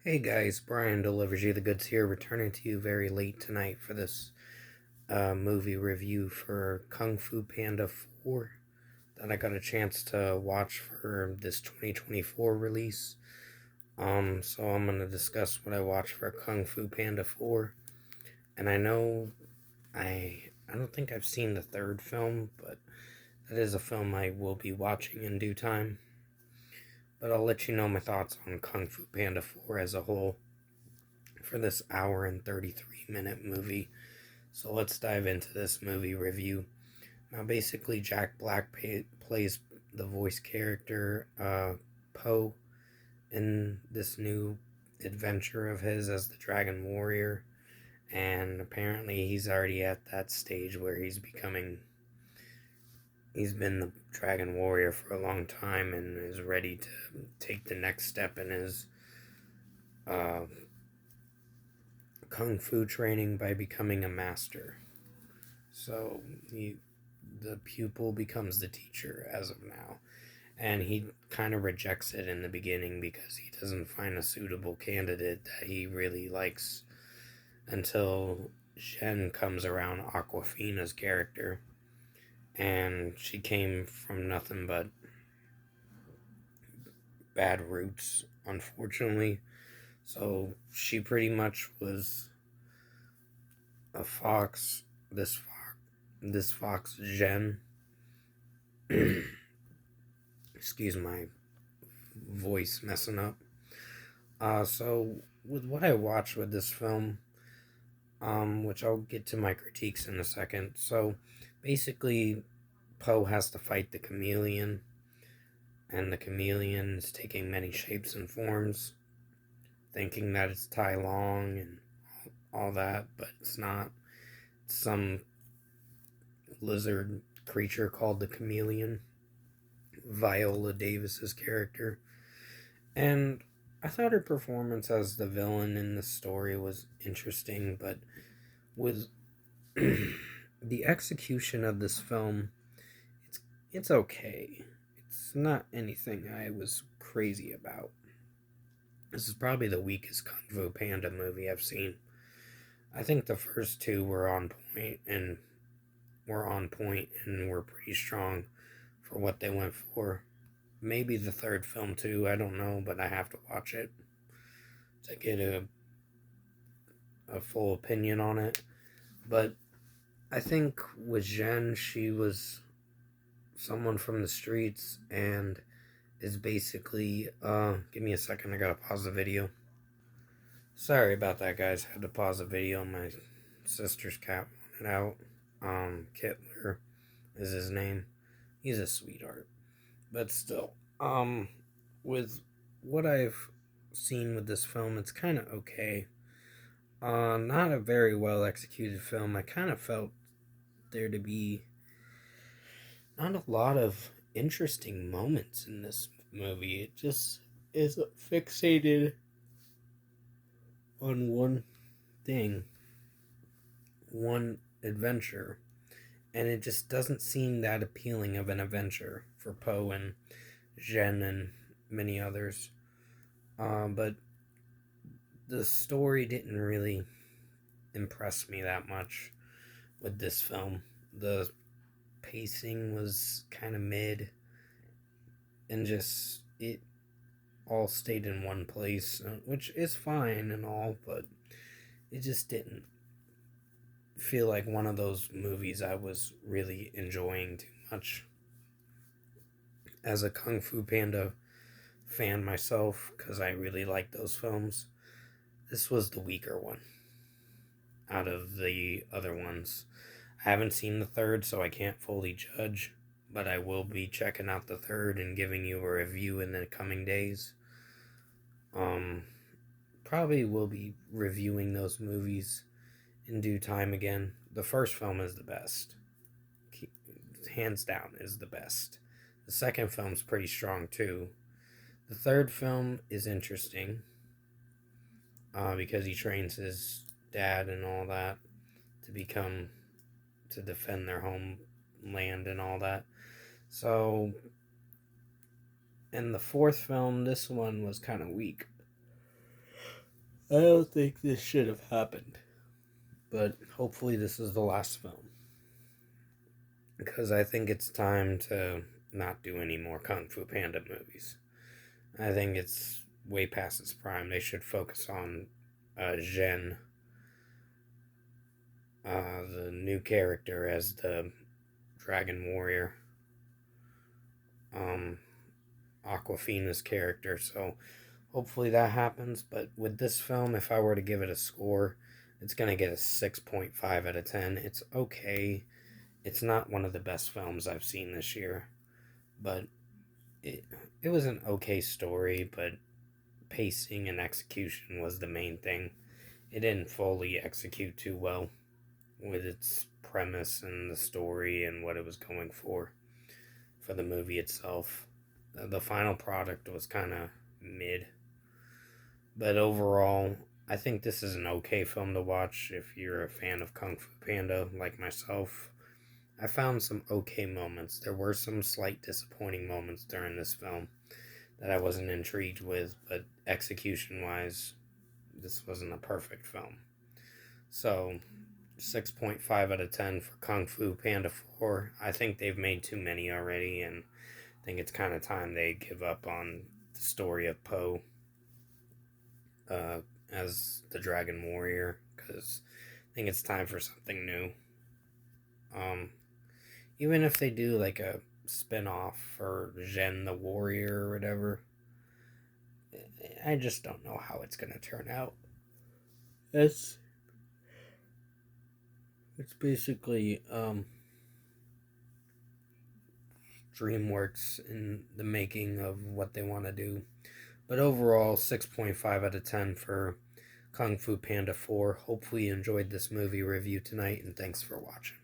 Hey guys, Brian delivers you the goods here, returning to you very late tonight for this movie review for Kung Fu Panda 4 that I got a chance to watch for this 2024 release. So I'm going to discuss what I watched for Kung Fu Panda 4. And I know I don't think I've seen the third film, but that is a film I will be watching in due time. But I'll let you know my thoughts on Kung Fu Panda 4 as a whole for this hour and 33-minute movie. So let's dive into this movie review. Now, basically, Jack Black plays the voice character Po in this new adventure of his as the Dragon Warrior. And apparently, he's already at that stage where he's been the Dragon Warrior for a long time and is ready to take the next step in his uh, kung fu training by becoming a master. So the pupil becomes the teacher as of now. And he kind of rejects it in the beginning because he doesn't find a suitable candidate that he really likes until Shen comes around, Aquafina's character. And she came from nothing but bad roots, unfortunately. So she pretty much was a fox, this fox Jen. Excuse my voice messing up. So with what I watched with this film, which I'll get to my critiques in a second. So basically, Poe has to fight the chameleon, and the chameleon is taking many shapes and forms, thinking that it's Tai Long and all that, but it's not. It's some lizard creature called the chameleon, Viola Davis's character. And I thought her performance as the villain in the story was interesting, but with the execution of this film, it's okay. It's not anything I was crazy about. This is probably the weakest Kung Fu Panda movie I've seen. I think the first two were on point and were pretty strong for what they went for. Maybe the third film too, I don't know, but I have to watch it to get a full opinion on it. But I think with Jen, she was someone from the streets and is basically give me a second, I gotta pause the video. Sorry about that, guys. Had to pause the video. My sister's cat wanted out. Kittler is his name. He's a sweetheart. But still, with what I've seen with this film, it's kind of okay. Not a very well executed film. I kind of felt there to be not a lot of interesting moments in this movie. It just is fixated on one thing, one adventure, and it just doesn't seem that appealing of an adventure for Poe and Jen and many others. But the story didn't really impress me that much with this film. The pacing was kind of mid, and just it all stayed in one place, which is fine and all, but it just didn't feel like one of those movies I was really enjoying too much. As a Kung Fu Panda fan myself, because I really like those films, this was the weaker one out of the other ones. I haven't seen the third, so I can't fully judge, but I will be checking out the third and giving you a review in the coming days. Probably will be reviewing those movies in due time again. The first film is the best. Hands down is the best. The second film's pretty strong too. The third film is interesting because he trains his dad and all that to defend their homeland and all that. So, in the fourth film, this one was kind of weak. I don't think this should have happened. But hopefully, this is the last film. Because I think it's time to not do any more Kung Fu Panda movies. I think it's way past its prime. They should focus on Zhen, the new character as the Dragon Warrior, um, Aquafina's character. So hopefully that happens. But with this film, if I were to give it a score, it's going to get a 6.5 out of 10. It's okay. It's not one of the best films I've seen this year. But it, it was an okay story, but pacing and execution was the main thing. It didn't fully execute too well with its premise and the story and what it was going for the movie itself. The final product was kind of mid, but overall, I think this is an okay film to watch if you're a fan of Kung Fu Panda like myself. I found some okay moments. There were some slight disappointing moments during this film that I wasn't intrigued with, but execution wise, this wasn't a perfect film. So, 6.5 out of 10 for Kung Fu Panda 4. I think they've made too many already, and I think it's kind of time they give up on the story of Po uh, as the Dragon Warrior, because I think it's time for something new. Um, Even if they do like a spin off for Zhen the Warrior or whatever, I just don't know how it's going to turn out. It's it's basically DreamWorks in the making of what they want to do. But overall, 6.5 out of 10 for Kung Fu Panda 4. Hopefully you enjoyed this movie review tonight, and thanks for watching.